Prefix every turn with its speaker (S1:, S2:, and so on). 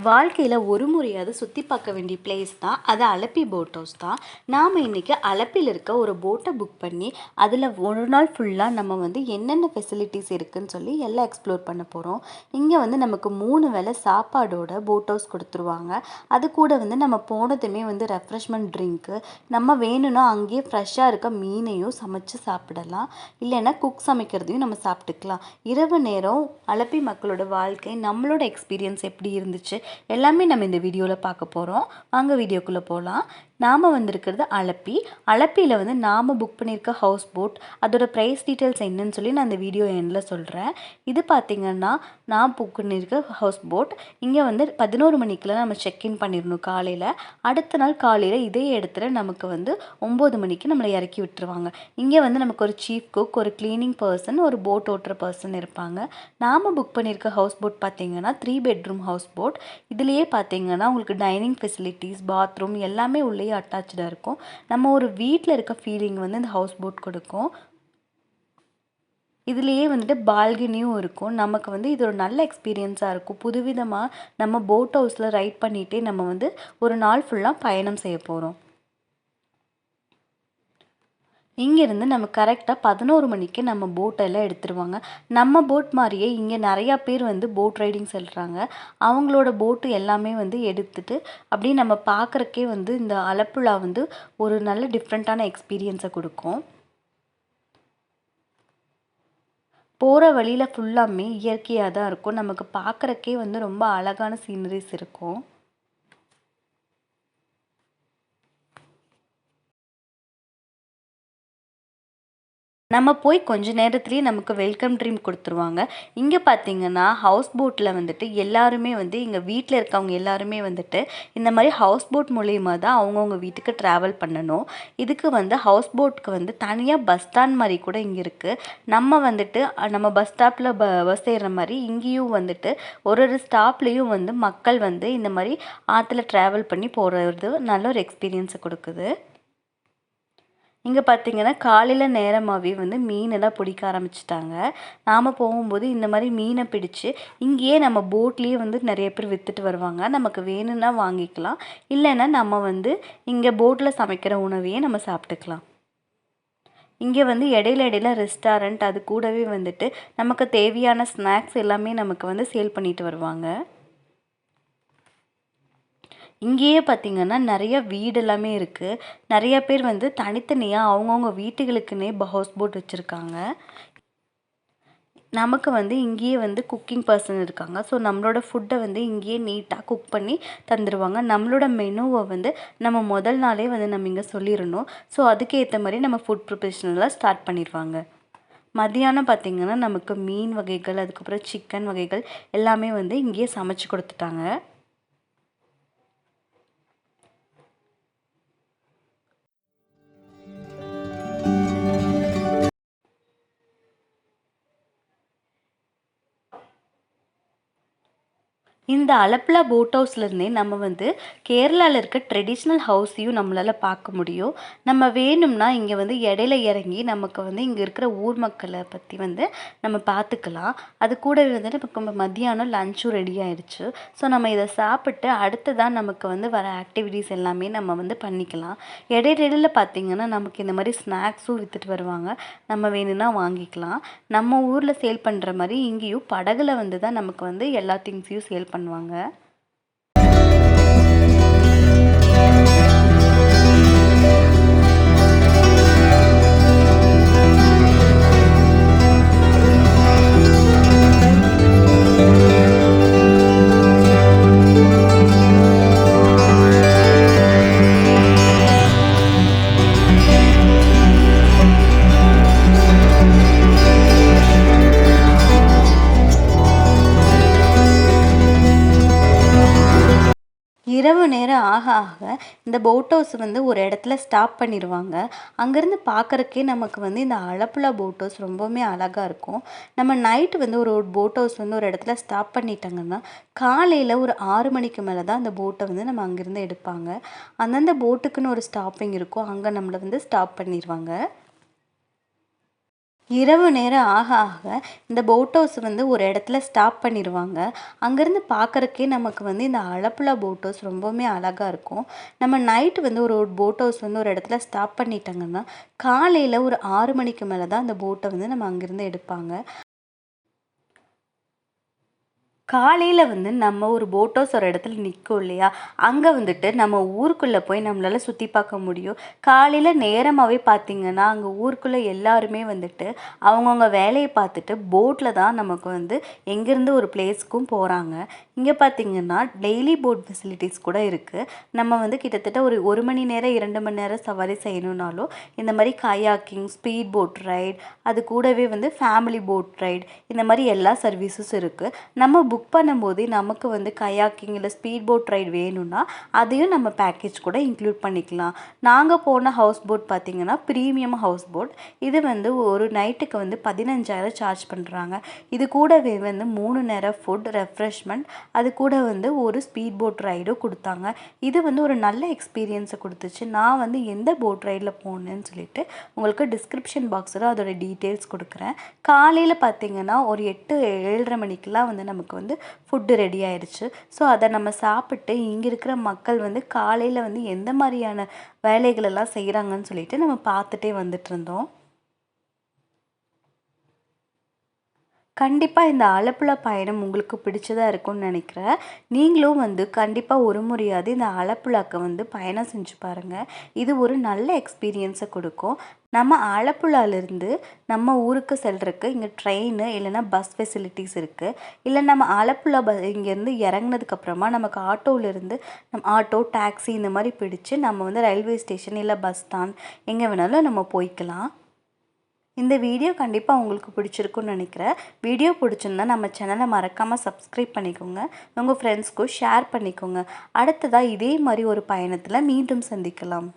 S1: வாழ்க்கையில் ஒரு முறையாவது சுற்றி பார்க்க வேண்டிய பிளேஸ் தான் அது அலப்பி போட் ஹவுஸ் தான். நாம் இன்றைக்கி அலப்பியில் இருக்க ஒரு போட்டை புக் பண்ணி அதில் ஒரு நாள் ஃபுல்லாக நம்ம வந்து என்னென்ன ஃபெசிலிட்டிஸ் இருக்குதுன்னு சொல்லி எல்லாம் எக்ஸ்ப்ளோர் பண்ண போகிறோம். இங்கே வந்து நமக்கு 3 வேளை சாப்பாடோட போட் ஹவுஸ் கொடுத்துருவாங்க. அது கூட வந்து நம்ம போனதுமே வந்து ரெஃப்ரெஷ்மெண்ட் ட்ரிங்க்கு, நம்ம வேணும்னா அங்கேயே ஃப்ரெஷ்ஷாக இருக்க மீனையும் சமைச்சு சாப்பிடலாம். இல்லைன்னா குக் சமைக்கிறதையும் நம்ம சாப்பிட்டுக்கலாம். இரவு நேரம் அலப்பி மக்களோட வாழ்க்கை, நம்மளோட எக்ஸ்பீரியன்ஸ் எப்படி இருந்துச்சு எல்லாமே நம்ம இந்த வீடியோவில் பார்க்க போகிறோம். வாங்க வீடியோக்குள்ளே போகலாம். நாம் வந்திருக்கிறது அலப்பியில் வந்து நாம் புக் பண்ணியிருக்க ஹவுஸ் போட், அதோட ப்ரைஸ் டீட்டெயில்ஸ் என்னன்னு சொல்லி நான் இந்த வீடியோ எண்டில் சொல்கிறேன். இது பார்த்திங்கன்னா நான் புக் பண்ணியிருக்க ஹவுஸ் போட். இங்கே வந்து 11 மணிக்கெலாம் நம்ம செக்இன் பண்ணிடணும் காலையில். அடுத்த நாள் காலையில் இதே இடத்துல நமக்கு வந்து 9 மணிக்கு நம்மளை இறக்கி விட்டுருவாங்க. இங்கே வந்து நமக்கு ஒரு சீஃப் குக், ஒரு க்ளீனிங் பர்சன், ஒரு போட் ஓட்டுற பர்சன் இருப்பாங்க. நாம் புக் பண்ணியிருக்க ஹவுஸ் போட் பார்த்திங்கன்னா 3 பெட்ரூம் ஹவுஸ் போட். இதுலேயே பார்த்திங்கன்னா உங்களுக்கு டைனிங் ஃபெசிலிட்டிஸ், பாத்ரூம் எல்லாமே உள்ளே அட்டாச்சாக இருக்கும். நம்ம ஒரு வீட்டில் இருக்க ஃபீலிங் வந்து இந்த ஹவுஸ் போட் கொடுக்கும். இதுலேயே வந்துட்டு பால்கனியும் இருக்கும். நமக்கு வந்து இது ஒரு நல்ல எக்ஸ்பீரியன்ஸாக இருக்கும். புதுவிதமாக நம்ம போட் ஹவுஸில் ரைட் பண்ணிகிட்டே நம்ம வந்து ஒரு நாள் ஃபுல்லாக பயணம் செய்ய போகிறோம். இங்கேருந்து நம்ம கரெக்டாக 11 மணிக்கு நம்ம போட்டெல்லாம் எடுத்துருவாங்க. நம்ம போட் மாதிரியே இங்கே நிறையா பேர் வந்து போட் ரைடிங் செல்கிறாங்க. அவங்களோட போட்டு எல்லாமே வந்து எடுத்துகிட்டு அப்படியே நம்ம பார்க்குறக்கே வந்து இந்த ஆலப்புழா வந்து ஒரு நல்ல டிஃப்ரெண்ட்டான எக்ஸ்பீரியன்ஸை கொடுக்கும். போகிற வழியில் ஃபுல்லாமே இயற்கையாக தான் இருக்கும். நமக்கு பார்க்குறக்கே வந்து ரொம்ப அழகான சீனரிஸ் இருக்கும். நம்ம போய் கொஞ்ச நேரத்துலேயே நமக்கு வெல்கம் ட்ரிங்க் கொடுத்துருவாங்க. இங்கே பார்த்திங்கன்னா ஹவுஸ் போட்டில் வந்துட்டு எல்லாருமே வந்து இங்கே வீட்டில் இருக்கவங்க எல்லாருமே வந்துட்டு இந்த மாதிரி ஹவுஸ் போட் மூலயமா தான் அவங்கவுங்க வீட்டுக்கு ட்ராவல் பண்ணணும். இதுக்கு வந்து ஹவுஸ் போட்டுக்கு வந்து தனியாக பஸ் ஸ்டாண்ட் மாதிரி கூட இங்கே இருக்குது. நம்ம வந்துட்டு நம்ம பஸ் ஸ்டாப்பில் பஸ் ஏறுற மாதிரி இங்கேயும் வந்துட்டு ஒரு ஸ்டாப்லேயும் வந்து மக்கள் வந்து இந்த மாதிரி ஆற்றுல ட்ராவல் பண்ணி போகிறது நல்ல ஒரு எக்ஸ்பீரியன்ஸை கொடுக்குது. இங்கே பார்த்திங்கன்னா காலையில் நேரமாகவே வந்து மீனெல்லாம் பிடிக்க ஆரம்பிச்சிட்டாங்க. நாம் போகும்போது இந்த மாதிரி மீனை பிடிச்சி இங்கேயே நம்ம போட்லேயே வந்து நிறைய பேர் விற்றுட்டு வருவாங்க. நமக்கு வேணும்னா வாங்கிக்கலாம், இல்லைன்னா நம்ம வந்து இங்கே போட்டில் சமைக்கிற உணவையே நம்ம சாப்பிட்டுக்கலாம். இங்கே வந்து இடையில ரெஸ்டாரண்ட், அது கூடவே வந்துட்டு நமக்கு தேவையான ஸ்நாக்ஸ் எல்லாமே நமக்கு வந்து சேல் பண்ணிட்டு வருவாங்க. இங்கேயே பார்த்திங்கன்னா நிறைய வீடு எல்லாமே இருக்குது. நிறைய பேர் வந்து தனித்தனியாக அவங்கவுங்க வீட்டுகளுக்குன்னே ஹவுஸ் போட் வச்சுருக்காங்க. நமக்கு வந்து இங்கேயே வந்து குக்கிங் பர்சன் இருக்காங்க. ஸோ நம்மளோட ஃபுட்டை வந்து இங்கேயே நீட்டாக குக் பண்ணி தந்துடுவாங்க. நம்மளோட மெனுவை வந்து நம்ம முதல் நாளே வந்து நம்ம இங்கே சொல்லிடணும். ஸோ அதுக்கேற்ற மாதிரி நம்ம ஃபுட் ப்ரிப்பரேஷன்லாம் ஸ்டார்ட் பண்ணிடுவாங்க. மதியானம் பார்த்திங்கன்னா நமக்கு மீன் வகைகள், அதுக்கப்புறம் சிக்கன் வகைகள் எல்லாமே வந்து இங்கேயே சமைச்சு கொடுத்துட்டாங்க. இந்த அலப்புழா போட் ஹவுஸ்லேருந்தே நம்ம வந்து கேரளாவில் இருக்க ட்ரெடிஷ்னல் ஹவுஸையும் நம்மளால் பார்க்க முடியும். நம்ம வேணும்னா இங்கே வந்து இடையில இறங்கி நமக்கு வந்து இங்கே இருக்கிற ஊர் மக்களை பற்றி வந்து நம்ம பார்த்துக்கலாம். அது கூடவே வந்து நமக்கு மத்தியானம் லஞ்சும் ரெடி ஆயிடுச்சு. ஸோ நம்ம இதை சாப்பிட்டு அடுத்ததான் நமக்கு வந்து வர ஆக்டிவிட்டீஸ் எல்லாமே நம்ம வந்து பண்ணிக்கலாம். இடையில பார்த்திங்கன்னா நமக்கு இந்த மாதிரி ஸ்நாக்ஸும் விற்றுட்டு வருவாங்க. நம்ம வேணும்னா வாங்கிக்கலாம். நம்ம ஊரில் சேல் பண்ணுற மாதிரி இங்கேயும் படகுல வந்து தான் நமக்கு வந்து எல்லா திங்ஸையும் சேல் பண்ணுவாங்க. இரவு நேரம் ஆக ஆக இந்த போட் ஹவுஸ் வந்து ஒரு இடத்துல ஸ்டாப் பண்ணிடுவாங்க. அங்கேருந்து பார்க்குறக்கே நமக்கு வந்து இந்த அலப்புழா போட் ஹவுஸ் ரொம்பவுமே அழகாக இருக்கும். நம்ம நைட்டு வந்து ஒரு போட் ஹவுஸ் வந்து ஒரு இடத்துல ஸ்டாப் பண்ணிட்டாங்கன்னா காலையில் ஒரு 6 மணிக்கு மேலே தான் அந்த போட்டை வந்து நம்ம அங்கேருந்து எடுப்பாங்க. அந்தந்த போட்டுக்குன்னு ஒரு ஸ்டாப்பிங் இருக்கும், அங்கே நம்மளை வந்து ஸ்டாப் பண்ணிடுவாங்க. இரவு நேரம் ஆக ஆக இந்த போட் ஹவுஸ் வந்து ஒரு இடத்துல ஸ்டாப் பண்ணிடுவாங்க. அங்கேருந்து பார்க்குறக்கே நமக்கு வந்து இந்த அலப்புழா போட் ஹவுஸ் ரொம்பவுமே அழகாக இருக்கும். நம்ம நைட்டு வந்து ஒரு போட் ஹவுஸ் வந்து ஒரு இடத்துல ஸ்டாப் பண்ணிட்டாங்கன்னா காலையில் ஒரு 6 மணிக்கு மேலே தான் அந்த போட்டை வந்து நம்ம அங்கேருந்து எடுப்பாங்க. காலையில் வந்து நம்ம ஒரு போட் ஹவுஸ் ஒரு இடத்துல நிற்கும் இல்லையா, அங்கே வந்துட்டு நம்ம ஊருக்குள்ளே போய் நம்மளால் சுற்றி பார்க்க முடியும். காலையில் நேரமாகவே பார்த்திங்கன்னா அங்கே ஊருக்குள்ளே எல்லாருமே வந்துட்டு அவங்கவுங்க வேலையை பார்த்துட்டு போட்டில் தான் நமக்கு வந்து எங்கேருந்து ஒரு பிளேஸ்க்கும் போகிறாங்க. இங்கே பார்த்திங்கன்னா டெய்லி போட் ஃபெசிலிட்டிஸ் கூட இருக்குது. நம்ம வந்து கிட்டத்தட்ட ஒரு 1 மணி நேரம் 2 மணி நேரம் சவாரி செய்யணுன்னாலும் இந்த மாதிரி கயாக்கிங், ஸ்பீட் போட் ரைட், அது கூடவே வந்து ஃபேமிலி போட் ரைட், இந்த மாதிரி எல்லா சர்வீஸஸ் இருக்குது. நம்ம புக் பண்ணும்போதே நமக்கு வந்து கயாக்கிங் இல்லை ஸ்பீட் போட் ரைடு வேணும்னா அதையும் நம்ம பேக்கேஜ் கூட இன்க்ளூட் பண்ணிக்கலாம். நாங்கள் போன ஹவுஸ் போட் பார்த்திங்கன்னா ப்ரீமியம் ஹவுஸ் போட். இது வந்து ஒரு நைட்டுக்கு வந்து 15,000 சார்ஜ் பண்ணுறாங்க. இது கூடவே வந்து 3 நேரம் ஃபுட், ரெஃப்ரெஷ்மெண்ட், அது கூட வந்து ஒரு ஸ்பீட் போட் ரைடும் கொடுத்தாங்க. இது வந்து ஒரு நல்ல எக்ஸ்பீரியன்ஸை கொடுத்துச்சு. நான் வந்து எந்த போட் ரைடில் போனேன்னு சொல்லிட்டு உங்களுக்கு டிஸ்கிரிப்ஷன் பாக்ஸில் அதோட டீட்டெயில்ஸ் கொடுக்குறேன். காலையில் பார்த்திங்கன்னா ஒரு 8-7:30 மணிக்கெலாம் வந்து நமக்கு வந்து ஃபுட்டு ரெடி ஆயிடுச்சு. ஸோ அதை நம்ம சாப்பிட்டு இங்கே இருக்கிற மக்கள் வந்து காலையில் வந்து எந்த மாதிரியான வேலைகளெல்லாம் செய்கிறாங்கன்னு சொல்லிட்டு நம்ம பார்த்துட்டே வந்துட்டு இருந்தோம். கண்டிப்பாக இந்த ஆலப்புழா பயணம் உங்களுக்கு பிடிச்சதா இருக்கும்னு நினைக்கிறேன். நீங்களும் வந்து கண்டிப்பாக ஒரு முறையாவது இந்த ஆலப்புழாக்கு வந்து பயணம் செஞ்சு பாருங்கள். இது ஒரு நல்ல எக்ஸ்பீரியன்ஸை கொடுக்கும். நம்ம ஆலப்புழாலேருந்து நம்ம ஊருக்கு செல்றதுக்கு இங்கே ட்ரெயின் இல்லைன்னா பஸ் ஃபெசிலிட்டிஸ் இருக்குது. இல்லை நம்ம ஆலப்புழா இங்கேருந்து இறங்குனதுக்கப்புறமா நமக்கு ஆட்டோவிலேருந்து ஆட்டோ, டாக்ஸி இந்த மாதிரி பிடிச்சு நம்ம வந்து ரயில்வே ஸ்டேஷன் இல்லை பஸ் ஸ்டாண்ட் எங்கே வேணாலும் நம்ம போய்க்கலாம். இந்த வீடியோ கண்டிப்பாக உங்களுக்கு பிடிச்சிருக்குன்னு நினைக்கிறேன். வீடியோ பிடிச்சிருந்தா நம்ம சேனலை மறக்காமல் சப்ஸ்கிரைப் பண்ணிக்கோங்க. உங்கள் ஃப்ரெண்ட்ஸ்க்கும் ஷேர் பண்ணிக்கோங்க. அடுத்ததாக இதே மாதிரி ஒரு பயணத்தில் மீண்டும் சந்திக்கலாம்.